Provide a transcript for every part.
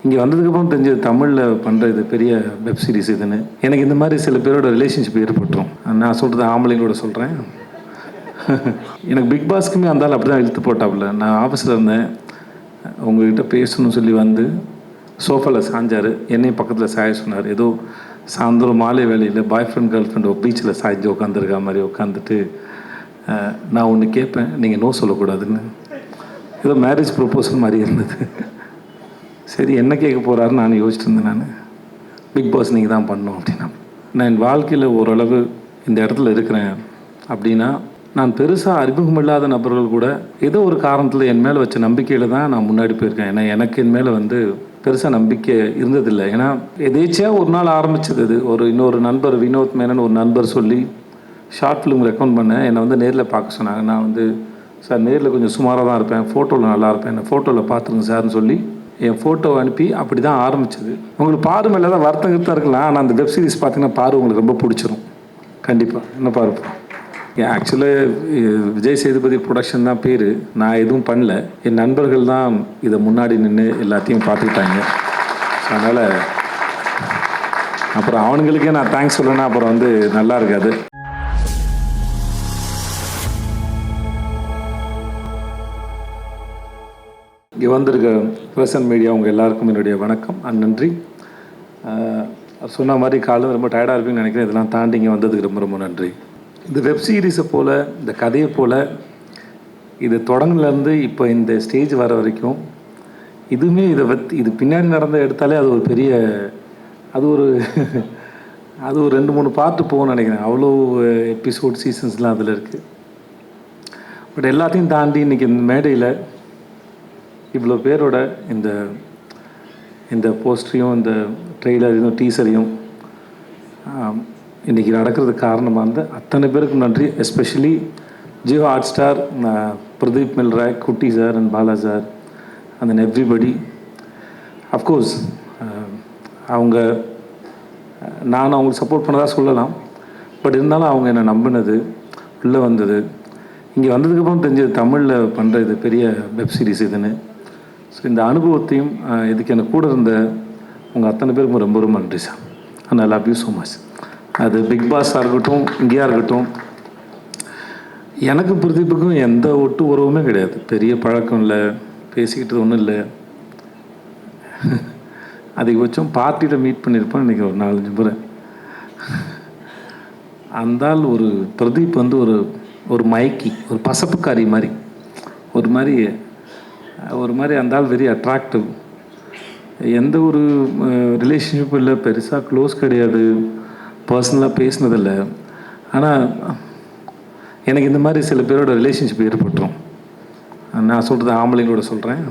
இங்கே வந்ததுக்கப்புறம் தெரிஞ்சது தமிழில் பண்ணுறது பெரிய வெப் சீரிஸ் இதுன்னு. எனக்கு இந்த மாதிரி சில பேரோட ரிலேஷன்ஷிப் ஏற்பட்டுரும். நான் சொல்கிறது ஆம்பளைங்களோட சொல்கிறேன். எனக்கு பிக் பாஸ்க்குமே அந்த ஆள் அப்படி தான் இழுத்து போட்டாப்புல. நான் ஆஃபீஸில் இருந்தேன், உங்கள்கிட்ட பேசணும்னு சொல்லி வந்து சோஃபாவில் சாஞ்சார், என்னையும் பக்கத்தில் சாய சொன்னார். ஏதோ சாயந்தரம் மாலை வேலையில் பாய் ஃப்ரெண்ட் கேர்ள் ஃப்ரெண்ட் பீச்சில் சாய்ச்சி உட்காந்துருக்கா மாதிரி உட்காந்துட்டு, நான் ஒன்று கேட்பேன், நீங்கள் நோ சொல்லக்கூடாதுன்னு. ஏதோ மேரேஜ் ப்ரொப்போசல் மாதிரி இருந்தது. சரி, என்ன கேட்க போகிறாருன்னு நான் யோசிச்சுட்டு இருந்தேன். நான் பிக் பாஸ் நீங்கள் தான் பண்ணணும் அப்படின்னா, நான் என் வாழ்க்கையில் ஓரளவு இந்த இடத்துல இருக்கிறேன் அப்படின்னா, நான் பெருசாக அறிமுகம் இல்லாத நபர்கள் கூட ஏதோ ஒரு காரணத்தில் என் மேலே வச்ச நம்பிக்கையில் தான் நான் முன்னாடி போயிருக்கேன். ஏன்னா எனக்கு என் மேலே வந்து பெருசாக நம்பிக்கை இருந்ததில்லை. ஏன்னா எதேச்சியாக ஒரு நாள் ஆரம்பிச்சது அது. இன்னொரு நண்பர் வினோத் மேனன் ஒரு நண்பர் சொல்லி ஷார்ட் ஃபிலிம் ரெக்கமெண்ட் பண்ணேன். என்னை வந்து நேரில் பார்க்க சொன்னாங்க. நான் வந்து சார் நேரில் கொஞ்சம் சுமாராக தான் இருப்பேன், ஃபோட்டோவில் நல்லா இருப்பேன், என்னை ஃபோட்டோவில் பார்த்துருங்க சார்னு சொல்லி என் ஃபோட்டோ அனுப்பி அப்படி தான் ஆரம்பிச்சது. உங்களுக்கு பாரு மேலே தான் வருத்தம் இருக்கலாம், ஆனால் அந்த வெப் சீரிஸ் பார்த்தீங்கன்னா பாரு உங்களுக்கு ரொம்ப பிடிச்சிரும் கண்டிப்பாக. என்ன பாரு, ஆக்சுவலாக விஜய் சேதுபதி ப்ரொடக்ஷன் தான் பேர். நான் எதுவும் பண்ணல, என் நண்பர்கள் தான் இதை முன்னாடி நின்று எல்லாத்தையும் பார்த்துக்கிட்டாங்க. அதனால் அப்புறம் அவனுங்களுக்கே நான் தேங்க்ஸ் சொல்லணும்னா அப்புறம் வந்து நல்லா இருக்காது. இங்கே வந்திருக்க ப்ரெஸ் அண்ட் மீடியா உங்கள் எல்லாருக்கும் என்னுடைய வணக்கம் அண்ட் நன்றி. சொன்ன மாதிரி காலையில் ரொம்ப டயர்டாக இருப்பீங்கன்னு நினைக்கிறேன். இதெல்லாம் தாண்டி இங்கே வந்ததுக்கு ரொம்ப ரொம்ப நன்றி. இந்த வெப் சீரிஸை போல், இந்த கதையை போல், இது தொடங்கிலேருந்து இப்போ இந்த ஸ்டேஜ் வர வரைக்கும் இதுவுமே இது பின்னாடி நடந்த எடுத்தாலே அது ஒரு பெரிய அது ஒரு 2-3 பார்ட்டு போகும்னு நினைக்கிறேன். அவ்வளோ எபிசோட் சீசன்ஸ்லாம் அதில் இருக்குது. பட் எல்லாத்தையும் தாண்டி இன்றைக்கி இந்த மேடையில் இவ்வளோ பேரோட இந்த போஸ்டரையும் இந்த ட்ரெய்லரையும் டீசரையும் இன்றைக்கி நடக்கிறதுக்கு காரணமாக இருந்த அத்தனை பேருக்கும் நன்றி. Especially Jio Hotstar, Pradeep Milroy, Kutty sir and Bala sir and then everybody. Of course நான் அவங்களுக்கு சப்போர்ட் பண்ணதாக சொல்லலாம். பட் இருந்தாலும் அவங்க என்னை நம்பினது, உள்ளே வந்தது, இங்கே வந்ததுக்கப்புறம் தெரிஞ்சது தமிழில் பண்ணுறது பெரிய வெப் சீரிஸ் இதுன்னு. ஸோ இந்த அனுபவத்தையும் இதுக்கு எனக்கு கூட இருந்த உங்கள் அத்தனை பேருக்கும் ரொம்ப ரொம்ப நன்றி sir. And I love you so much. அது பிக் பாஸாக இருக்கட்டும், இங்கேயா இருக்கட்டும், எனக்கு பிரதீப்புக்கும் எந்த ஒட்டு உறவுமே கிடையாது. பெரிய பழக்கம் இல்லை, பேசிக்கிட்டது ஒன்றும் இல்லை. அதிகபட்சம் பார்ட்டியில் மீட் பண்ணியிருப்பேன் இன்றைக்கி ஒரு 4-5 முறை. அந்தால் பிரதீப் வந்து ஒரு மயக்கி, ஒரு பசப்புக்காரி மாதிரி, ஒரு மாதிரி அந்தால் வெரி அட்ராக்டிவ். எந்த ஒரு ரிலேஷன்ஷிப்பும் இல்லை, பெருசாக க்ளோஸ் கிடையாது, பர்சனலாக பேசினதில்லை. ஆனால் எனக்கு இந்த மாதிரி சில பேரோட ரிலேஷன்ஷிப் ஏற்பட்டுரும். நான் சொல்கிறது ஆம்பளைங்களோட சொல்கிறேன்.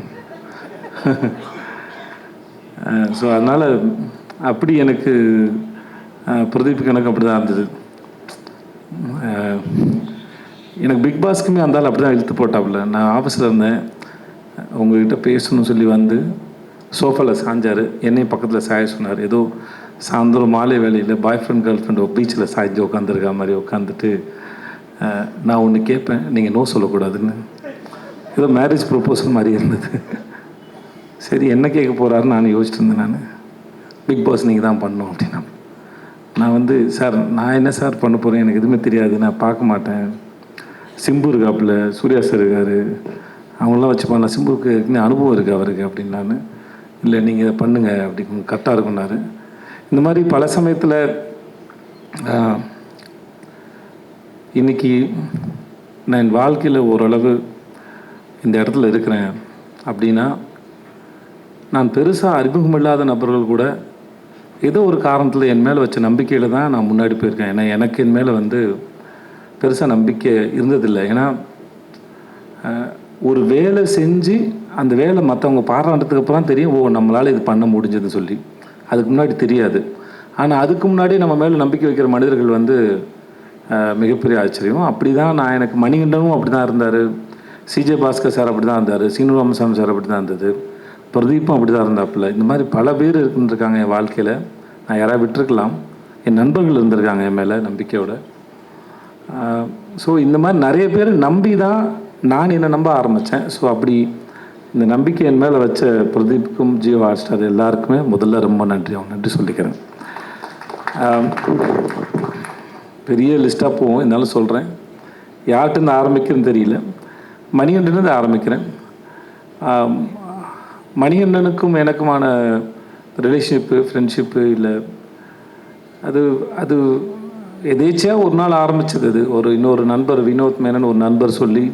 ஸோ அதனால் அப்படி எனக்கு பிரதீப்புக்கு எனக்கு அப்படி தான் இருந்தது. எனக்கு பிக் பாஸ்க்குமே அந்த ஆள் அப்படி தான் இழுத்து போட்டாப்புல. நான் ஆஃபீஸில் இருந்தேன், உங்கள்கிட்ட பேசணும்னு சொல்லி வந்து சோஃபாவில் சாஞ்சார், என்னையும் பக்கத்தில் சாய சொன்னார். ஏதோ சாயந்தரம் மாலை வேலையில் பாய் ஃப்ரெண்ட் கேர்ள் ஃப்ரெண்ட் பீச்சில் சாய்ச்சி உட்காந்துருக்கா மாதிரி உட்காந்துட்டு, நான் ஒன்று கேட்பேன், நீங்கள் நோ சொல்லக்கூடாதுன்னு. ஏதோ மேரேஜ் ப்ரொப்போசல் மாதிரி இருந்தது. சரி, என்ன கேட்க போகிறாருன்னு நான் யோசிச்சுட்டு இருந்தேன். நான் பிக் பாஸ் நீங்கள் தான் பண்ணணும் அப்படின்னா, நான் வந்து சார் நான் என்ன சார் பண்ண போகிறேன், எனக்கு எதுவுமே தெரியாது, நான் பார்க்க மாட்டேன். சிம்பு இருக்காப்புல, சூர்யா சார் இருக்கார், அவங்களாம் வச்சு பண்ணலாம், சிம்புக்கு ஏற்கனவே அனுபவம் இருக்குது அவருக்கு அப்படின்னு. இல்லை நீங்கள் இதை பண்ணுங்கள் அப்படி கரெக்டாக இருக்குன்னாரு. இந்த மாதிரி பல சமயத்தில் இன்றைக்கி நான் என் வாழ்க்கையில் ஓரளவு இந்த இடத்துல இருக்கிறேன் அப்படின்னா, நான் பெருசாக அறிமுகம் இல்லாத நபர்கள் கூட ஏதோ ஒரு காரணத்தில் என் மேலே வச்ச நம்பிக்கையில் தான் நான் முன்னாடி போயிருக்கேன். ஏன்னா எனக்கு என் மேலே வந்து பெருசாக நம்பிக்கை இருந்ததில்லை. ஏன்னா ஒரு வேலை செஞ்சு அந்த வேலை மற்றவங்க பாராட்டுறதுக்கு அப்புறம் தெரியும், ஓ நம்மளால் இது பண்ண முடிஞ்சதுன்னு சொல்லி. அதுக்கு முன்னாடி தெரியாது. ஆனால் அதுக்கு முன்னாடி நம்ம மேலே நம்பிக்கை வைக்கிற மனிதர்கள் வந்து மிகப்பெரிய ஆச்சரியம். அப்படி தான் எனக்கு மணிகண்டனும் அப்படி தான் இருந்தார், சிஜே பாஸ்கர் சார் அப்படி தான் இருந்தார், சீனு ராமசாமி சார் அப்படி தான் இருந்தது, பிரதீப்பும் அப்படி தான் இருந்தாப்புல. இந்த மாதிரி பல பேர் இருந்துருக்காங்க என் வாழ்க்கையில். நான் யாராவது விட்டுருக்கலாம், என் நண்பர்கள் இருந்திருக்காங்க என் மேலே நம்பிக்கையோட. ஸோ இந்த மாதிரி நிறைய பேர் நம்பி தான் நான் என்னை நம்ப ஆரம்பித்தேன். ஸோ அப்படி இந்த நம்பிக்கை என் மேலே வச்ச பிரதீப்புக்கும் ஜியோ ஹாட்ஸ்டார் எல்லாருக்குமே முதல்ல ரொம்ப நன்றி சொல்லிக்கிறேன். பெரிய லிஸ்ட்டாக போவோம், இருந்தாலும் சொல்கிறேன். யார்கிட்ட ஆரம்பிக்கிறதுன்னு தெரியல. மணிகண்டன்லேருந்து ஆரம்பிக்கிறேன். மணிகண்டனுக்கும் எனக்குமான ரிலேஷன்ஷிப்பு, ஃப்ரெண்ட்ஷிப்பு இல்லை, அது எதேச்சியாக ஒரு நாள் ஆரம்பித்தது. அது இன்னொரு நண்பர் வினோத் மேனன் ஒரு நண்பர் சொல்லி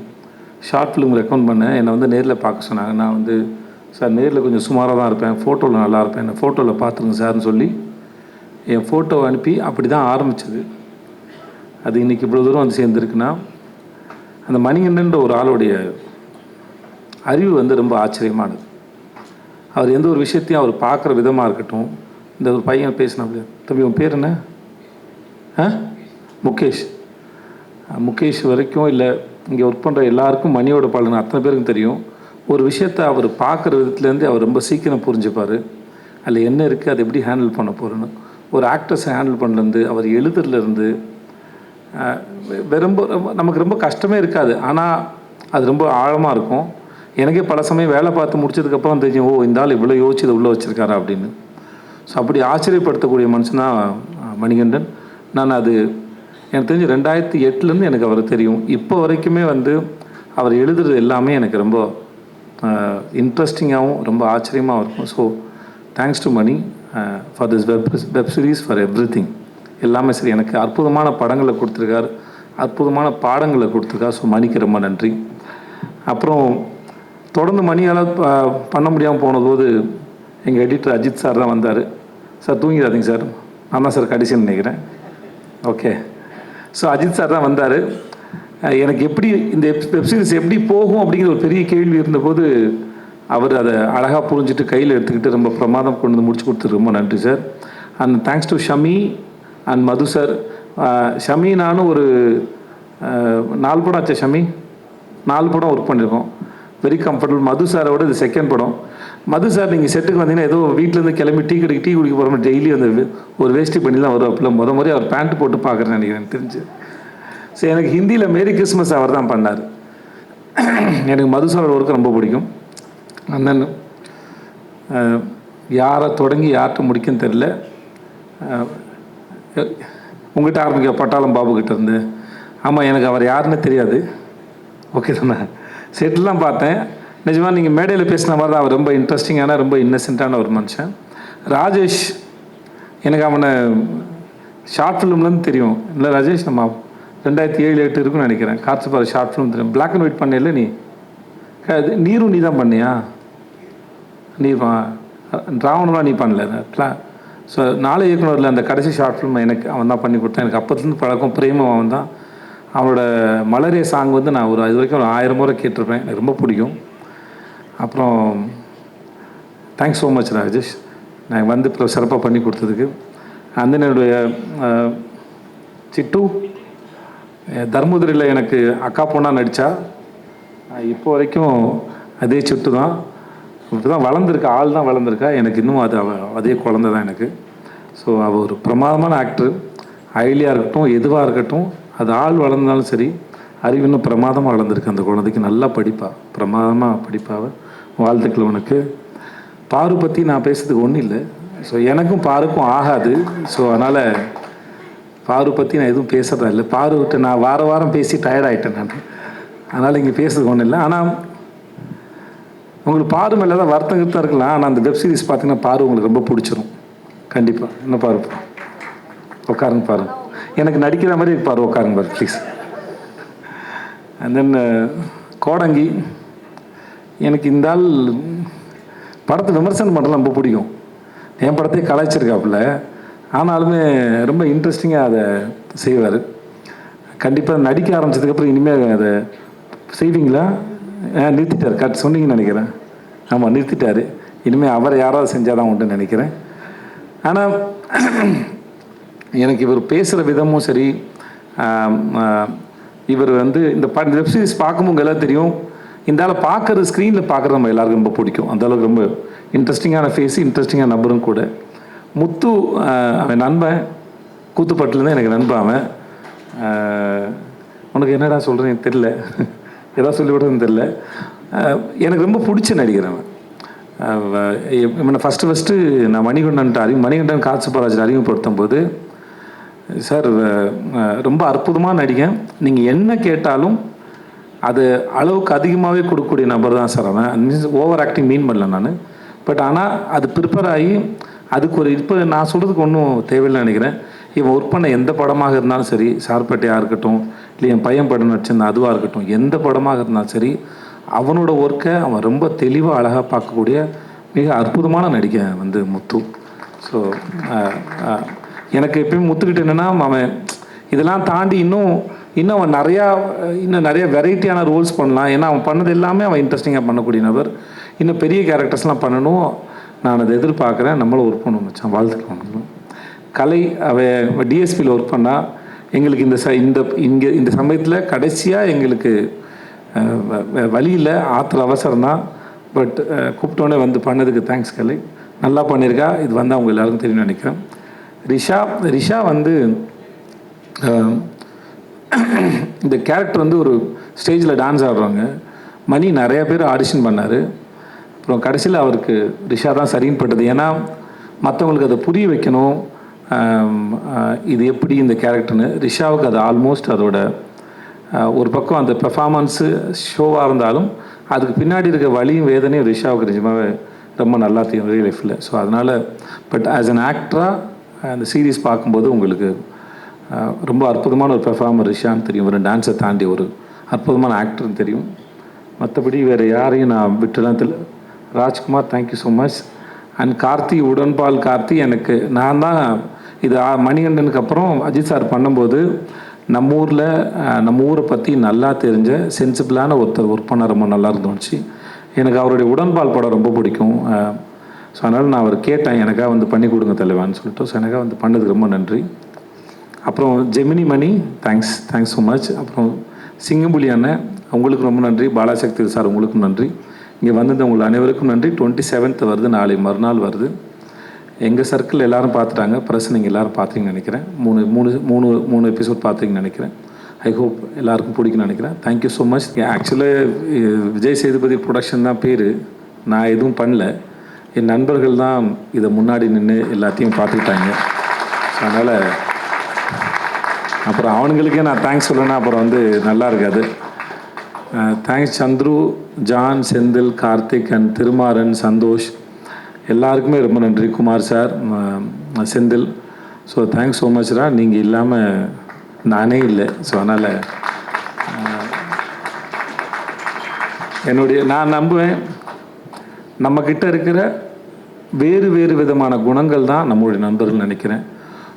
ஷார்ட் ஃபிலிம் ரெக்கமெண்ட் பண்ணேன். என்னை வந்து நேரில் பார்க்க சொன்னாங்க. நான் வந்து சார் நேரில் கொஞ்சம் சுமாராக தான் இருப்பேன், ஃபோட்டோவில் நல்லா இருப்பேன், என்னை ஃபோட்டோவில் பார்த்துருங்க சார்னு சொல்லி என் ஃபோட்டோவை அனுப்பி அப்படி தான் ஆரம்பித்தது. அது இன்றைக்கி இவ்வளோ தூரம் வந்து சேர்ந்துருக்குன்னா அந்த மணிகண்டன்ற ஒரு ஆளுடைய அறிவு வந்து ரொம்ப ஆச்சரியமானது. அவர் எந்த ஒரு விஷயத்தையும் அவர் பார்க்குற விதமாக இருக்கட்டும். இந்த ஒரு பையன் பேசினா அப்படியே, தம்பி உன் பேர் என்ன? முகேஷ் வரைக்கும் இல்லை, இங்கே ஒர்க் பண்ணுற எல்லாருக்கும் மணியோட பலன் அத்தனை பேருக்கும் தெரியும். ஒரு விஷயத்தை அவர் பார்க்குற விதத்துலேருந்து அவர் ரொம்ப சீக்கிரம் புரிஞ்சுப்பார். அதில் என்ன இருக்குது, அதை எப்படி ஹேண்டில் பண்ண போகிறேன்னு. ஒரு ஆக்டர்ஸை ஹேண்டில் பண்ணலேருந்து அவர் எழுதுறதுலேருந்து ரொம்ப நமக்கு ரொம்ப கஷ்டமே இருக்காது. ஆனால் அது ரொம்ப ஆழமாக இருக்கும். எனக்கே பல சமயம் வேலை பார்த்து முடிச்சதுக்கப்புறம் தெரியும், ஓ இந்த ஆள் இவ்வளோ யோசிச்சு இதை உள்ளே வச்சுருக்காரா அப்படின்னு. ஸோ அப்படி ஆச்சரியப்படுத்தக்கூடிய மனுஷனாக மணிகண்டன். நான் அது எனக்கு தெரிஞ்சு 2008 எனக்கு அவர் தெரியும். இப்போ வரைக்குமே வந்து அவர் எழுதுறது எல்லாமே எனக்கு ரொம்ப இன்ட்ரெஸ்டிங்காகவும் ரொம்ப ஆச்சரியமாகவும் இருக்கும். So thanks to Mani for this web series, for everything. எல்லாமே சரி, எனக்கு அற்புதமான படங்களை கொடுத்துருக்கார், அற்புதமான பாடங்களை கொடுத்துருக்கார். ஸோ மணிக்கு ரொம்ப நன்றி. அப்புறம் தொடர்ந்து மணியால் பண்ண முடியாமல் போனபோது எங்கள் எடிட்டர் அஜித் சார் தான் வந்தார். சார் தூங்கிடாதீங்க சார், நான் தான் சார் கடைசின்னு நினைக்கிறேன். ஓகே, ஸோ அஜித் சார் தான் வந்தார். எனக்கு எப்படி இந்த வெப்சீரிஸ் எப்படி போகும் அப்படிங்கிற ஒரு பெரிய கேள்வி இருந்தபோது அவர் அதை அழகாக புரிஞ்சுட்டு கையில் எடுத்துக்கிட்டு ரொம்ப பிரமாதம் கொண்டு வந்து முடிச்சு கொடுத்துரு. ரொம்ப நன்றி sir. And thanks to Shami and Madhu sir. Shami நானும் ஒரு 4 படம் ஆச்சு. ஷமி 4 படம் ஒர்க் பண்ணியிருக்கோம். Very comfortable. மது சாரோட இது செகண்ட் படம். மது சார் நீங்கள் செட்டுக்கு வந்தீங்கன்னா ஏதோ வீட்டிலேருந்து கிளம்பி டீ குடிக்க போகிற மாதிரி டெய்லி அந்த ஒரு வேஷ்டி பண்ணி தான் வரும். அப்போல்லாம் முறை அவர் பேண்ட் போட்டு பார்க்குறேன்னு நினைக்கிறேன் தெரிஞ்சு. ஸோ எனக்கு ஹிந்தியில் மேரி கிறிஸ்மஸ் அவர் தான் பண்ணார். எனக்கு மது சாரோட ஒர்க்கு ரொம்ப பிடிக்கும். அந்த யாரை தொடங்கி யார்கிட்ட முடிக்குன்னு தெரில. உங்கள்கிட்ட ஆரம்பிக்க பட்டாளம் பாபுக்கிட்ட இருந்து. ஆமாம், எனக்கு அவர் யாருன்னு தெரியாது. ஓகே தானே, செட்டிலாம் பார்த்தேன். நிஜமாக நீங்கள் மேடையில் பேசின மாதிரி தான் அவர் ரொம்ப இன்ட்ரெஸ்டிங்கான ரொம்ப இன்னசென்ட்டான ஒரு மனுஷன். ராஜேஷ், எனக்கு அவனை ஷார்ட் ஃபிலிம்லேருந்து தெரியும். இல்லை ராஜேஷ், நம்ம 2007-08 இருக்குன்னு நினைக்கிறேன். காற்று பாரு ஷார்ட் ஃபிலிம் தெரியும். பிளாக் அண்ட் ஒயிட் பண்ணல நீ? நீரும் நீ தான் பண்ணியா? நீ ராவணெலாம் நீ பண்ணல. ஸோ 4 இயக்குனரில் அந்த கடைசி ஷார்ட் ஃபிலிம் எனக்கு அவன் தான் பண்ணி கொடுத்தான். எனக்கு அப்போத்துலேருந்து பழக்கம், பிரேமம் அவன் தான். அவனோட மலரே சாங் வந்து நான் இது வரைக்கும் ஒரு 1000 முறை கேட்டிருப்பேன். எனக்கு ரொம்ப பிடிக்கும். அப்புறம் தேங்க்ஸ் ஸோ மச் ராஜேஷ், நான் வந்து இப்போ சிறப்பாக பண்ணி கொடுத்ததுக்கு. அந்த என்னுடைய சிட்டு தர்மபுரியில் எனக்கு அக்கா பொண்ணாக நடித்தா. இப்போ வரைக்கும் அதே சிட்டு தான். இப்போ தான் வளர்ந்துருக்கா, ஆள் தான் வளர்ந்துருக்கா. எனக்கு இன்னும் அதே குழந்தை தான் எனக்கு. ஸோ அவள் ஒரு பிரமாதமான ஆக்டர். ஐலியாக இருக்கட்டும், எதுவாக இருக்கட்டும், அது ஆள் வளர்ந்தாலும் சரி, அறிவு இன்னும் பிரமாதமாக வளர்ந்துருக்கு அந்த குழந்தைக்கு. நல்லா படிப்பா, பிரமாதமாக படிப்பாவை. வாழ்த்துக்கள் உனக்கு. பாரு பற்றி நான் பேசுறதுக்கு ஒன்றும் இல்லை. ஸோ எனக்கும் பாருக்கும் ஆகாது. ஸோ அதனால் பாரு பற்றி நான் எதுவும் பேசுகிறதா இல்லை. பாருக்கிட்ட நான் வாரம் பேசி டயர்டாயிட்டேன் நான். அதனால் இங்கே பேசுறதுக்கு ஒன்றும் இல்லை. ஆனால் உங்களுக்கு பாரு மேலே தான் வருத்தம் இருக்கலாம். ஆனால் அந்த வெப் சீரிஸ் பார்த்தீங்கன்னா பாரு உங்களுக்கு ரொம்ப பிடிச்சிரும் கண்டிப்பாக. என்ன பாரு, உட்காருங்க பாருங்க. எனக்கு நடிக்கிற மாதிரி பாரு, உட்காருங்க பாரு ப்ளீஸ். அண்ட் தென் கோடங்கி, எனக்கு இந்த ஆள் படத்தை விமர்சனம் பண்ணுறது ரொம்ப பிடிக்கும். என் படத்தையே கலாய்ச்சிருக்காப்புல, ஆனாலுமே ரொம்ப இன்ட்ரெஸ்டிங்காக அதை செய்வார். கண்டிப்பாக நடிக்க ஆரம்பித்ததுக்கப்புறம் இனிமேல் அதை செய்வீங்களா? நிறுத்திட்டார், சொன்னீங்கன்னு நினைக்கிறேன். ஆமாம், நிறுத்திட்டார். இனிமேல் அவரை யாராவது செஞ்சால் தான் உண்டுன்னு நினைக்கிறேன். ஆனால் எனக்கு இவர் பேசுகிற விதமும் சரி, இவர் வந்து இந்த வெப் சீரிஸ் பார்க்கும்போது எல்லாம் தெரியும். இந்த ஆளை பார்க்குறது, ஸ்க்ரீனில் பார்க்குறது நம்ம எல்லாருக்கும் ரொம்ப பிடிக்கும். அந்தளவுக்கு ரொம்ப இன்ட்ரெஸ்டிங்கான ஃபேஸு, இன்ட்ரெஸ்டிங்கான நபரும் கூட. முத்து அவன் நண்பன், கூத்துப்பட்டுலேருந்து எனக்கு நண்பன் அவன். உனக்கு என்னடா சொல்கிறேன்னு தெரில, எதாவது சொல்லிவிடுறதுன்னு தெரில. எனக்கு ரொம்ப பிடிச்ச நடிகர் அவன். இவனை ஃபஸ்ட்டு நான் மணிகண்டன் காட்சிப்பராஜன் அறிமுகப்படுத்தும் போது, சார் ரொம்ப அற்புதமாக நடிகன், நீங்கள் என்ன கேட்டாலும் அது அளவுக்கு அதிகமாகவே கொடுக்கக்கூடிய நபர் தான் சார் அவன். மீன்ஸ் ஓவர் ஆக்டிங் மீன் பண்ணல நான். பட் ஆனால் அது ப்ரிப்பேர் ஆகி அதுக்கு ஒரு இப்போ நான் சொல்கிறதுக்கு ஒன்றும் தேவையில்லை நினைக்கிறேன். இவன் ஒர்க் பண்ண எந்த படமாக இருந்தாலும் சரி, சார்பேட்டையாக இருக்கட்டும், இல்லை என் பையன் படம் நடிச்சிருந்த அதுவாக இருக்கட்டும், எந்த படமாக இருந்தாலும் சரி, அவனோட ஒர்க்கை அவன் ரொம்ப தெளிவாக அழகாக பார்க்கக்கூடிய மிக அற்புதமான நடிகை வந்து முத்து. ஸோ எனக்கு எப்பயும் முத்துக்கிட்ட என்னென்னா, அவன் இதெல்லாம் தாண்டி இன்னும் அவன் நிறைய வெரைட்டியான ரோல்ஸ் பண்ணலாம். ஏன்னா அவன் பண்ணது எல்லாமே அவன் இன்ட்ரெஸ்டிங்காக பண்ணக்கூடிய நபர். இன்னும் பெரிய கேரக்டர்ஸ்லாம் பண்ணணும், நான் அதை எதிர்பார்க்குறேன். நம்மளும் ஒர்க் பண்ண வச்சான், வாழ்த்துக்கலாம். கலை அவன் டிஎஸ்பியில் ஒர்க் பண்ணால் எங்களுக்கு இந்த சமயத்தில் கடைசியாக எங்களுக்கு வழியில் அவசரம் தான். பட் கூப்பிட்டோன்னே வந்து பண்ணதுக்கு தேங்க்ஸ் கலை, நல்லா பண்ணியிருக்கா. இது வந்து அவங்க எல்லாருக்கும் தெரியும்னு நினைக்கிறேன். ரிஷா வந்து இந்த கேரக்டர் வந்து ஒரு ஸ்டேஜில் டான்ஸ் ஆடுறாங்க. மணி நிறைய பேர் ஆடிஷன் பண்ணார். அப்புறம் கடைசியில் அவருக்கு ரிஷா தான் சரின்னு பட்டது. ஏன்னா மற்றவங்களுக்கு அதை புரிய வைக்கணும், இது எப்படி இந்த கேரக்டர்னு. ரிஷாவுக்கு அது ஆல்மோஸ்ட் அதோட ஒரு பக்கம் அந்த பெர்ஃபார்மன்ஸு ஷோவாக இருந்தாலும் அதுக்கு பின்னாடி இருக்க வலியும் வேதனையும் ரிஷாவுக்கு நிஜமாகவே ரொம்ப நல்லா தெரியும் ரியல் லைஃப்பில். ஸோ அதனால் பட் ஆஸ் அன் ஆக்டராக அந்த சீரீஸ் பார்க்கும்போது உங்களுக்கு ரொம்ப அற்புதமான ஒரு பெர்ஃபார்மர் ரிஷான்னு தெரியும். ஒரு டான்ஸை தாண்டி ஒரு அற்புதமான ஆக்டர்னு தெரியும். மற்றபடி வேறு யாரையும் நான் விட்டுலாம் Rajkumar, thank you so much. And Karthi, உடன்பால் கார்த்தி, எனக்கு நான் தான் இது மணிகண்டனுக்கு அப்புறம் அஜித் சார் பண்ணும்போது நம்ம ஊரை பற்றி நல்லா தெரிஞ்ச சென்சிபிளான ஒருத்தர் ஒர்க் பண்ண ரொம்ப நல்லா இருந்துச்சு. எனக்கு அவருடைய உடன்பால் படம் ரொம்ப பிடிக்கும். ஸோ அதனால் நான் அவர் கேட்டேன், எனக்காக வந்து பண்ணி கொடுங்க தலைவான்னு சொல்லிட்டு. ஸோ எனக்காக வந்து பண்ணதுக்கு ரொம்ப நன்றி. அப்புறம் ஜெமினி மணி, தேங்க்ஸ் ஸோ மச். அப்புறம் சிங்கம்புலி அண்ணன், உங்களுக்கு ரொம்ப நன்றி. பாலாசக்தி சார், உங்களுக்கும் நன்றி. இங்கே வந்தது உங்கள் அனைவருக்கும் நன்றி. 27th வருது, நாளை மறுநாள் வருது. எங்கள் சர்க்கிள் எல்லோரும் பார்த்துட்டாங்க, ப்ரெஸ் நீங்கள் எல்லோரும் பார்த்தீங்கன்னு நினைக்கிறேன். மூணு எபிசோட் பார்த்தீங்கன்னு நினைக்கிறேன். ஐ ஹோப் எல்லாருக்கும் பிடிக்குன்னு நினைக்கிறேன். Thank you so much. ஆக்சுவலாக விஜய் சேதுபதி ப்ரொடக்ஷன் தான் பேர், நான் எதுவும் பண்ணல. என் நண்பர்கள் தான் இதை முன்னாடி நின்று எல்லாத்தையும் பார்த்துக்கிட்டாங்க. ஸோ அதனால் அப்புறம் அவனுங்களுக்கே நான் தேங்க்ஸ் சொல்லணுன்னா அப்புறம் வந்து நல்லா இருக்காது. Thanks Chandru, John, Senthil, Karthik and Thirumaran, Santhosh, எல்லாருக்குமே ரொம்ப நன்றி. Kumar sir, Senthil, so thanks so மச்ரா. நீங்கள் இல்லாமல் நானே இல்லை. ஸோ அதனால் நான் நம்புவேன், நம்மக்கிட்ட இருக்கிற வேறு விதமான குணங்கள் தான் நம்மளுடைய நண்பர்கள் நினைக்கிறேன்.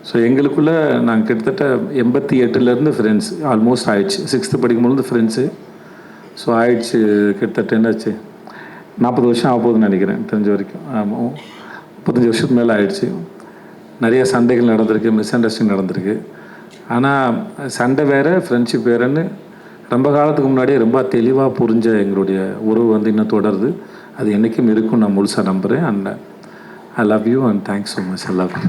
ஸோ எங்களுக்குள்ளே நாங்கள் கிட்டத்தட்ட 88லேருந்து ஃப்ரெண்ட்ஸ் ஆல்மோஸ்ட் ஆயிடுச்சு. 6th படிக்கும்போது ஃப்ரெண்ட்ஸு. ஸோ ஆயிடுச்சு கிட்டத்தட்ட என்னாச்சு 40 வருஷம் ஆக போகுதுன்னு நினைக்கிறேன் தெரிஞ்ச வரைக்கும். ஆமாம், 35 வருஷத்துக்கு மேலே ஆயிடுச்சு. நிறைய சண்டைகள் நடந்திருக்கு, மிஸ் அண்டர்ஸ்டாண்டிங் நடந்திருக்கு. ஆனால் சண்டை வேறு, ஃப்ரெண்ட்ஷிப் வேறுன்னு ரொம்ப காலத்துக்கு முன்னாடியே ரொம்ப தெளிவாக புரிஞ்ச எங்களுடைய உறவு வந்து இன்னும் தொடருது. அது என்றைக்கும் இருக்கும், நான் முழுசாக நம்புகிறேன். And I love you and thanks so much. I love you.